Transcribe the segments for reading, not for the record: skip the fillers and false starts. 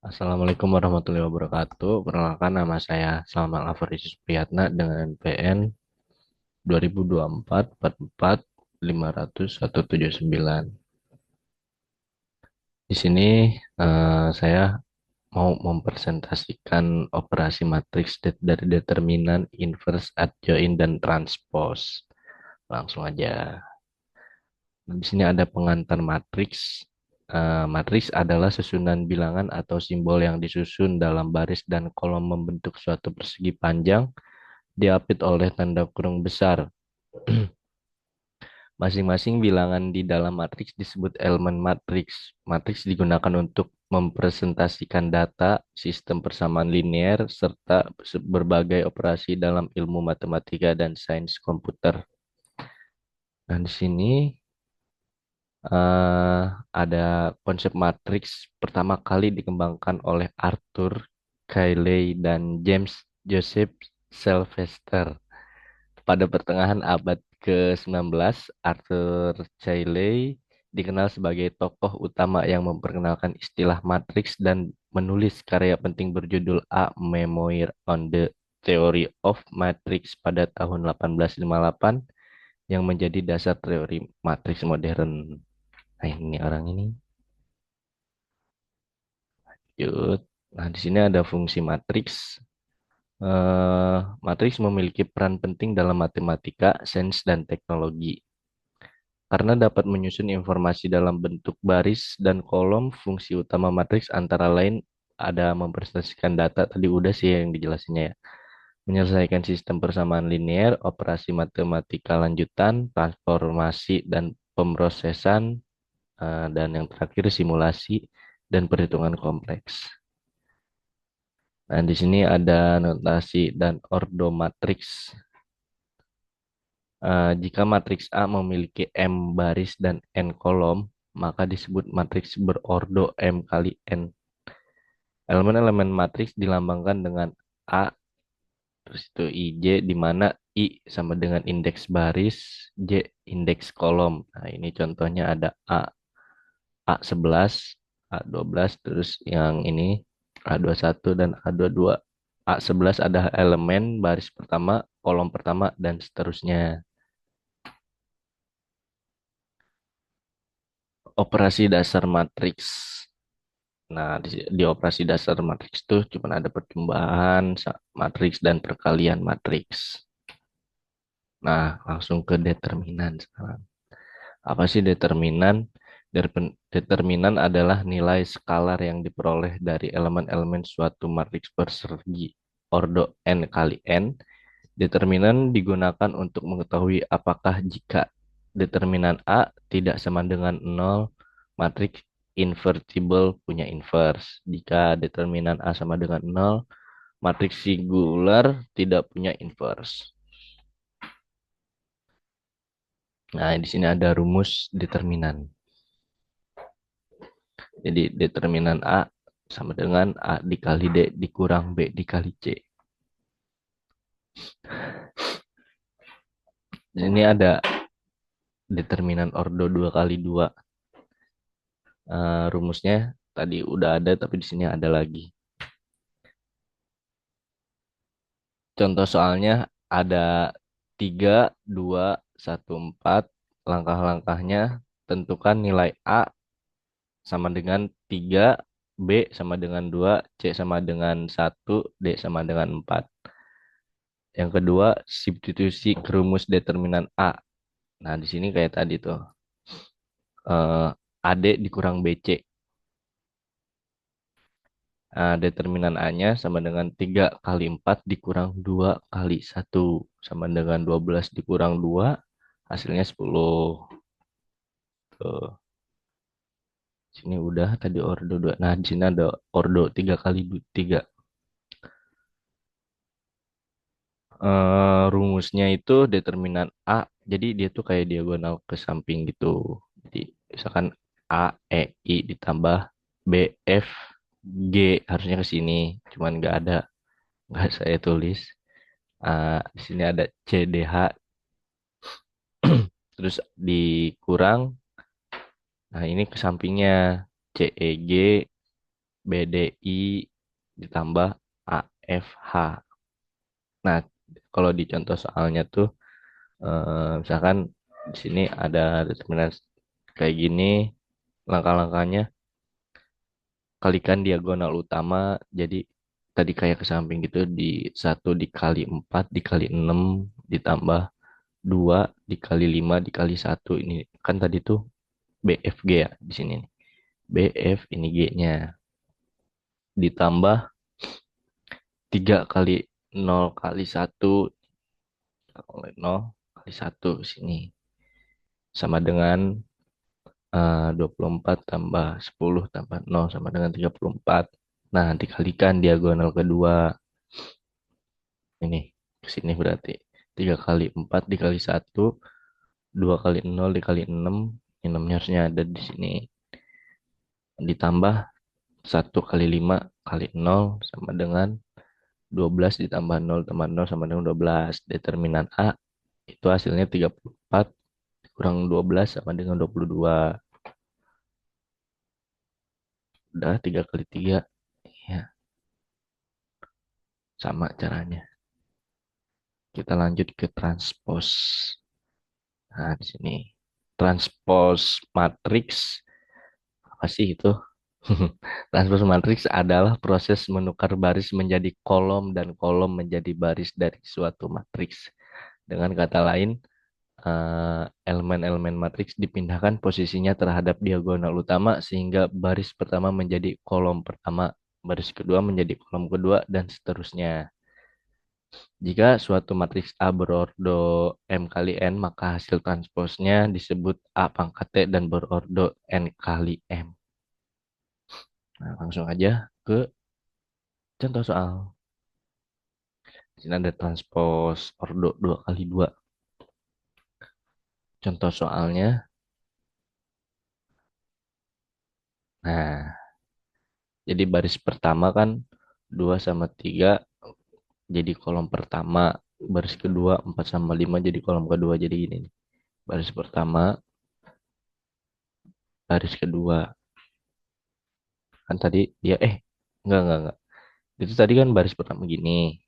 Assalamualaikum warahmatullahi wabarakatuh. Perkenalkan nama saya Salman Alfarisi Supriyatna dengan PN 2024 44 500 179. Di sini saya mau mempresentasikan operasi matriks dari determinan, inverse, adjoint, dan transpose. Langsung aja. Nah, di sini ada pengantar matriks. Matriks adalah susunan bilangan atau simbol yang disusun dalam baris dan kolom membentuk suatu persegi panjang diapit oleh tanda kurung besar. Masing-masing bilangan di dalam matriks disebut elemen matriks. Matriks digunakan untuk mempresentasikan data, sistem persamaan linear, serta berbagai operasi dalam ilmu matematika dan sains komputer. Nah, di sini eh, ada konsep matriks pertama kali dikembangkan oleh Arthur Cayley dan James Joseph Sylvester. Pada pertengahan abad ke-19, Arthur Cayley dikenal sebagai tokoh utama yang memperkenalkan istilah matriks dan menulis karya penting berjudul A Memoir on the Theory of Matrix pada tahun 1858 yang menjadi dasar teori matriks modern. Nah, ini orang ini. Yud. Nah, di sini ada fungsi matriks. Matriks memiliki peran penting dalam matematika, sains, dan teknologi. Karena dapat menyusun informasi dalam bentuk baris dan kolom, fungsi utama matriks antara lain ada mempresentasikan data, tadi udah sih yang dijelasinnya ya. Menyelesaikan sistem persamaan linear, operasi matematika lanjutan, transformasi dan pemrosesan, dan yang terakhir simulasi dan perhitungan kompleks. Nah, di sini ada notasi dan ordo matriks. Jika matriks A memiliki M baris dan N kolom, maka disebut matriks berordo M kali N. Elemen-elemen matriks dilambangkan dengan A, terus itu IJ, di mana I sama dengan indeks baris, J indeks kolom. Nah, ini contohnya ada A11, A12, terus yang ini A21 dan A22. A11 ada elemen baris pertama, kolom pertama, dan seterusnya. Operasi dasar matriks. Nah, di operasi dasar matriks itu cuma ada percobaan matriks dan perkalian matriks. Nah, langsung ke determinan sekarang. Apa sih determinan? Determinan adalah nilai skalar yang diperoleh dari elemen-elemen suatu matriks persegi ordo n kali n. Determinan digunakan untuk mengetahui apakah jika determinan A tidak sama dengan nol, matriks invertible punya inverse. Jika determinan A sama dengan nol, matriks singular tidak punya inverse. Nah, di sini ada rumus determinan. Jadi determinan A sama dengan A dikali D dikurang B dikali C. Ini ada determinan ordo 2 kali 2. Rumusnya tadi udah ada, tapi di sini ada lagi. Contoh soalnya ada 3, 2, 1, 4. Langkah-langkahnya tentukan nilai A sama dengan 3, B sama dengan 2, C sama dengan 1, D sama dengan 4. Yang kedua, substitusi ke rumus determinan A. Nah, di sini kayak tadi tuh. AD dikurang BC. Determinan A-nya sama dengan 3 kali 4 dikurang 2 kali 1. Sama dengan 12 dikurang 2, hasilnya 10. Tuh. Sini udah tadi ordo 2. Nah, di sini ada ordo 3 kali 3. Rumusnya itu determinan A. Jadi dia tuh kayak diagonal ke samping gitu. Jadi misalkan A, E, I ditambah B, F, G harusnya ke sini. Cuman nggak ada. Nggak saya tulis. Di sini ada C, D, H. Terus dikurang. Nah, ini ke sampingnya C, E, G, BDI ditambah AFH. Nah, kalau di contoh soalnya tuh, misalkan di sini ada determinan kayak gini, langkah-langkahnya kalikan diagonal utama, jadi tadi kayak ke samping gitu, di satu dikali 4 dikali 6 ditambah 2 dikali 5 dikali satu. Ini kan tadi tuh BFG ya di sini nih. BF ini G-nya ditambah 3 kali 0 kali satu, oleh 0 kali satu sini sama dengan 24 tambah 10 tambah 0 sama dengan 34. Nah, dikalikan diagonal kedua. Ini ke sini berarti 3 kali 4 dikali satu, 2 kali 0 dikali 6. 6-nya harusnya ada di sini. Ditambah 1 kali 5 kali 0 sama dengan 12 ditambah 0 tambah 0 sama dengan 12. Determinan A itu hasilnya 34 kurang 12 sama dengan 22. Udah 3 kali 3. Ya, sama caranya. Kita lanjut ke transpos. Nah, di sini transpos matriks apa sih itu? Transpos matriks adalah proses menukar baris menjadi kolom dan kolom menjadi baris dari suatu matriks. Dengan kata lain, elemen-elemen matriks dipindahkan posisinya terhadap diagonal utama sehingga baris pertama menjadi kolom pertama, baris kedua menjadi kolom kedua, dan seterusnya. Jika suatu matriks A berordo M kali N, maka hasil transposnya disebut A pangkat T dan berordo N kali M. Nah, langsung aja ke contoh soal. Di sini ada transpos ordo 2 kali 2. Contoh soalnya. Nah, jadi baris pertama kan 2 sama 3 jadi kolom pertama. Baris kedua 4 sama 5 jadi kolom kedua. Jadi gini nih. Baris pertama, baris kedua. Kan tadi dia enggak. Itu tadi kan baris pertama gini.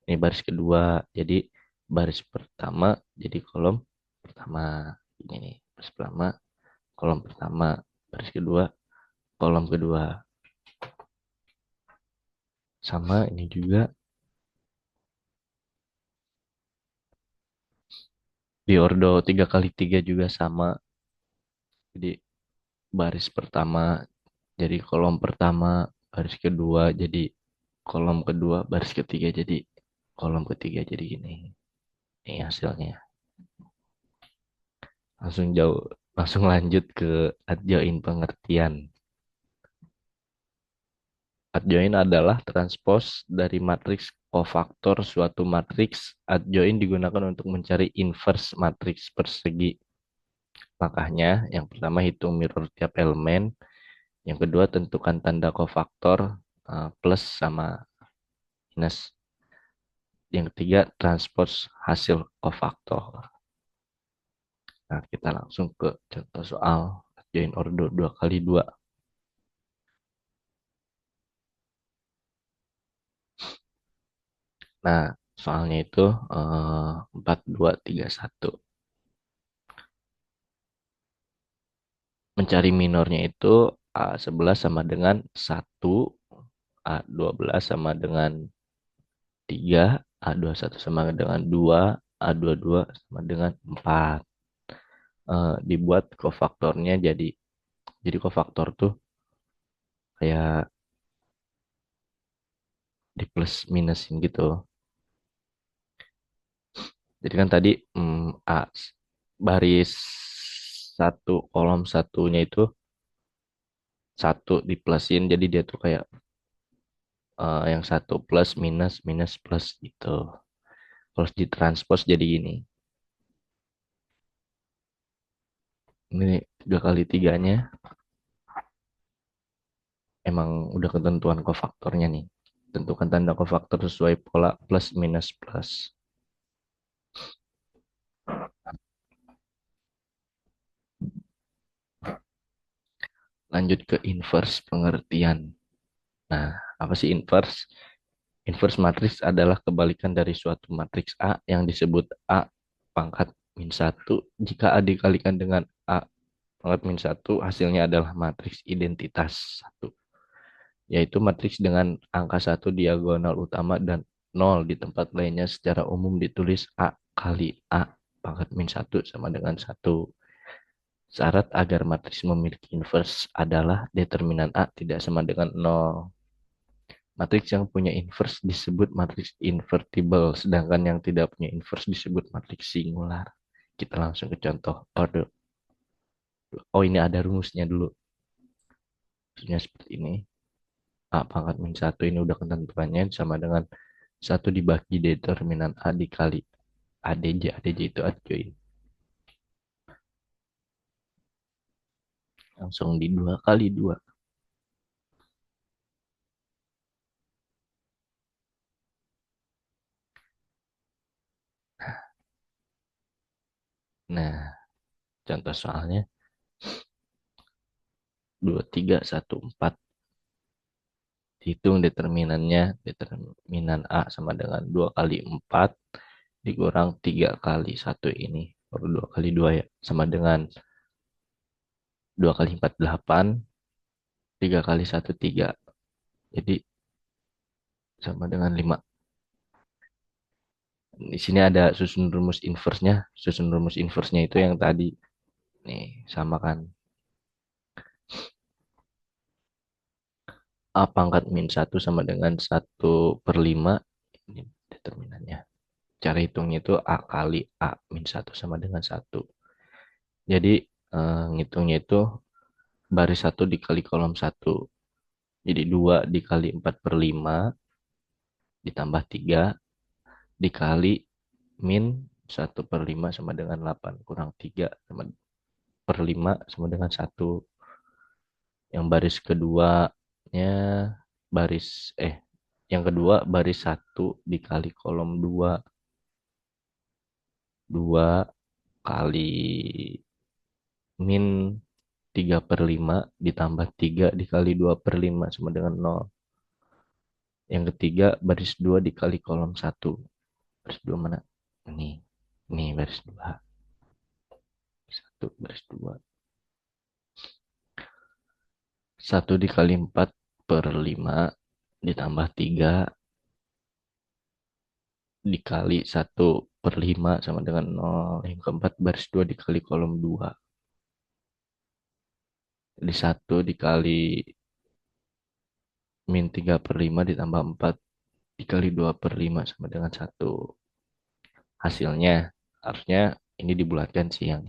Ini baris kedua. Jadi baris pertama jadi kolom pertama. Ini nih, baris pertama, kolom pertama, baris kedua, kolom kedua. Sama ini juga di ordo 3 kali 3 juga sama. Jadi baris pertama jadi kolom pertama, baris kedua jadi kolom kedua, baris ketiga jadi kolom ketiga, jadi gini. Ini hasilnya. Langsung lanjut ke adjoin pengertian. Adjoin adalah transpos dari matriks kofaktor suatu matriks. Adjoin digunakan untuk mencari inverse matriks persegi. Makanya, yang pertama hitung mirror tiap elemen. Yang kedua tentukan tanda kofaktor plus sama minus. Yang ketiga transpos hasil kofaktor. Nah, kita langsung ke contoh soal adjoin ordo 2 kali 2. Nah, soalnya itu 4, 2, 3, 1. Mencari minornya itu A11 sama dengan 1, A12 sama dengan 3, A21 sama dengan 2, A22 sama dengan 4. Dibuat kofaktornya jadi kofaktor tuh kayak di plus minusin gitu. Jadi kan tadi baris satu kolom satunya itu satu di plusin, jadi dia tuh kayak yang satu plus minus minus plus gitu. Kalau ditranspos jadi gini. Ini 3 kali 3-nya emang udah ketentuan kofaktornya nih. Tentukan tanda kofaktor sesuai pola plus minus plus. Lanjut ke inverse pengertian. Nah, apa sih inverse? Inverse matriks adalah kebalikan dari suatu matriks A yang disebut A pangkat min satu. Jika A dikalikan dengan A pangkat min satu, hasilnya adalah matriks identitas satu, yaitu matriks dengan angka satu diagonal utama dan nol di tempat lainnya. Secara umum ditulis A kali A pangkat min satu sama dengan satu. Syarat agar matriks memiliki inverse adalah determinan A tidak sama dengan nol. Matriks yang punya inverse disebut matriks invertible, sedangkan yang tidak punya inverse disebut matriks singular. Kita langsung ke contoh. Oh, ini ada rumusnya dulu. Rumusnya seperti ini. A pangkat min satu ini udah ketentuannya sama dengan satu dibagi determinan A dikali ADJ. ADJ itu adjoin. Langsung di 2 kali 2. Nah, contoh soalnya 2314. Hitung determinannya. Determinan A sama dengan 2 kali 4 dikurang 3 kali 1 ini. Baru 2 kali 2 ya. Sama dengan 2 kali 4 8. 3 kali 1 3. Jadi sama dengan 5. Di sini ada susun rumus inverse-nya. Susun rumus inverse-nya itu yang tadi. Nih, sama kan. A pangkat min satu sama dengan 1/5. Ini determinannya. Cara hitungnya itu A kali A min satu sama dengan satu. Jadi ngitungnya itu baris satu dikali kolom satu. Jadi 2 dikali 4/5 ditambah 3 dikali min 1/5 sama dengan 8. Kurang 3 sama per 5 sama dengan satu. Yang baris keduanya baris yang kedua baris satu dikali kolom 2. 2 kali min 3/5 ditambah 3 dikali 2/5 sama dengan nol. Yang ketiga baris 2 dikali kolom satu. Baris 2 mana? Ini baris 2. 1 baris 2. 1 dikali 4/5 ditambah 3 dikali 1/5 sama dengan nol. Yang keempat baris 2 dikali kolom 2. Jadi 1 dikali min 3/5 ditambah 4 dikali 2/5 sama dengan satu. Hasilnya harusnya ini dibulatkan sih yang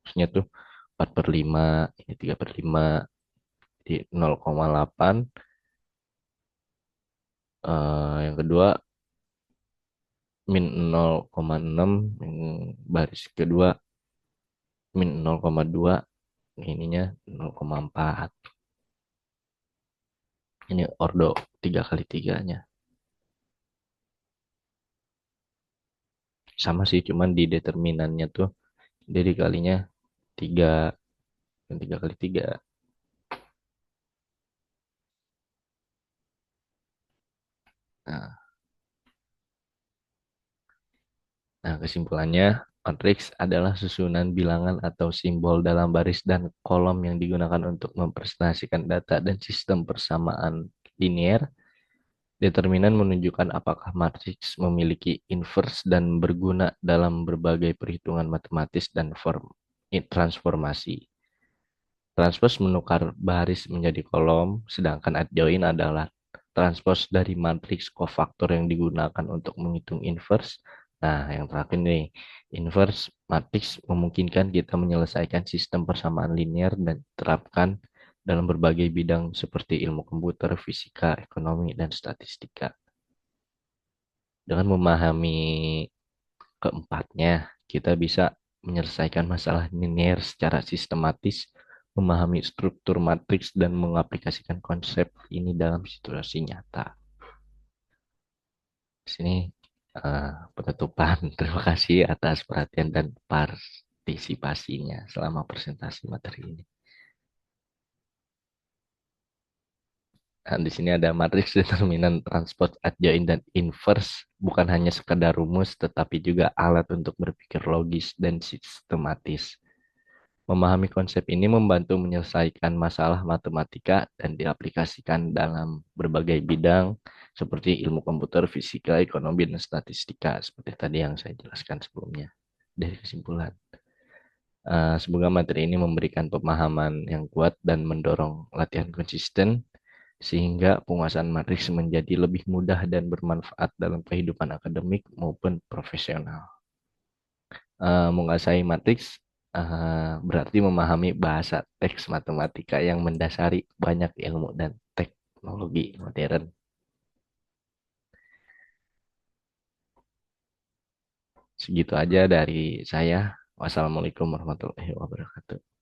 harusnya tuh 4/5, ini 3/5, di 0,8. Yang kedua min 0,6, yang baris kedua min 0,2, ininya 0,4. Ini ordo 3 kali 3-nya. Sama sih, cuman di determinannya tuh jadi kalinya 3 dan 3 kali 3. Nah, kesimpulannya, matriks adalah susunan bilangan atau simbol dalam baris dan kolom yang digunakan untuk mempresentasikan data dan sistem persamaan linier. Determinan menunjukkan apakah matriks memiliki inverse dan berguna dalam berbagai perhitungan matematis dan transformasi. Transpose menukar baris menjadi kolom, sedangkan adjoin adalah transpose dari matriks kofaktor yang digunakan untuk menghitung inverse. Nah, yang terakhir nih, inverse matriks memungkinkan kita menyelesaikan sistem persamaan linear dan terapkan dalam berbagai bidang seperti ilmu komputer, fisika, ekonomi, dan statistika. Dengan memahami keempatnya, kita bisa menyelesaikan masalah linear secara sistematis, memahami struktur matriks, dan mengaplikasikan konsep ini dalam situasi nyata. Di sini penutupan. Terima kasih atas perhatian dan partisipasinya selama presentasi materi ini. Nah, di sini ada matriks determinan transport adjoint dan inverse bukan hanya sekadar rumus tetapi juga alat untuk berpikir logis dan sistematis. Memahami konsep ini membantu menyelesaikan masalah matematika dan diaplikasikan dalam berbagai bidang seperti ilmu komputer, fisika, ekonomi, dan statistika seperti tadi yang saya jelaskan sebelumnya. Dari kesimpulan, semoga materi ini memberikan pemahaman yang kuat dan mendorong latihan konsisten sehingga penguasaan matriks menjadi lebih mudah dan bermanfaat dalam kehidupan akademik maupun profesional. Menguasai matriks berarti memahami bahasa teks matematika yang mendasari banyak ilmu dan teknologi modern. Segitu aja dari saya. Wassalamualaikum warahmatullahi wabarakatuh.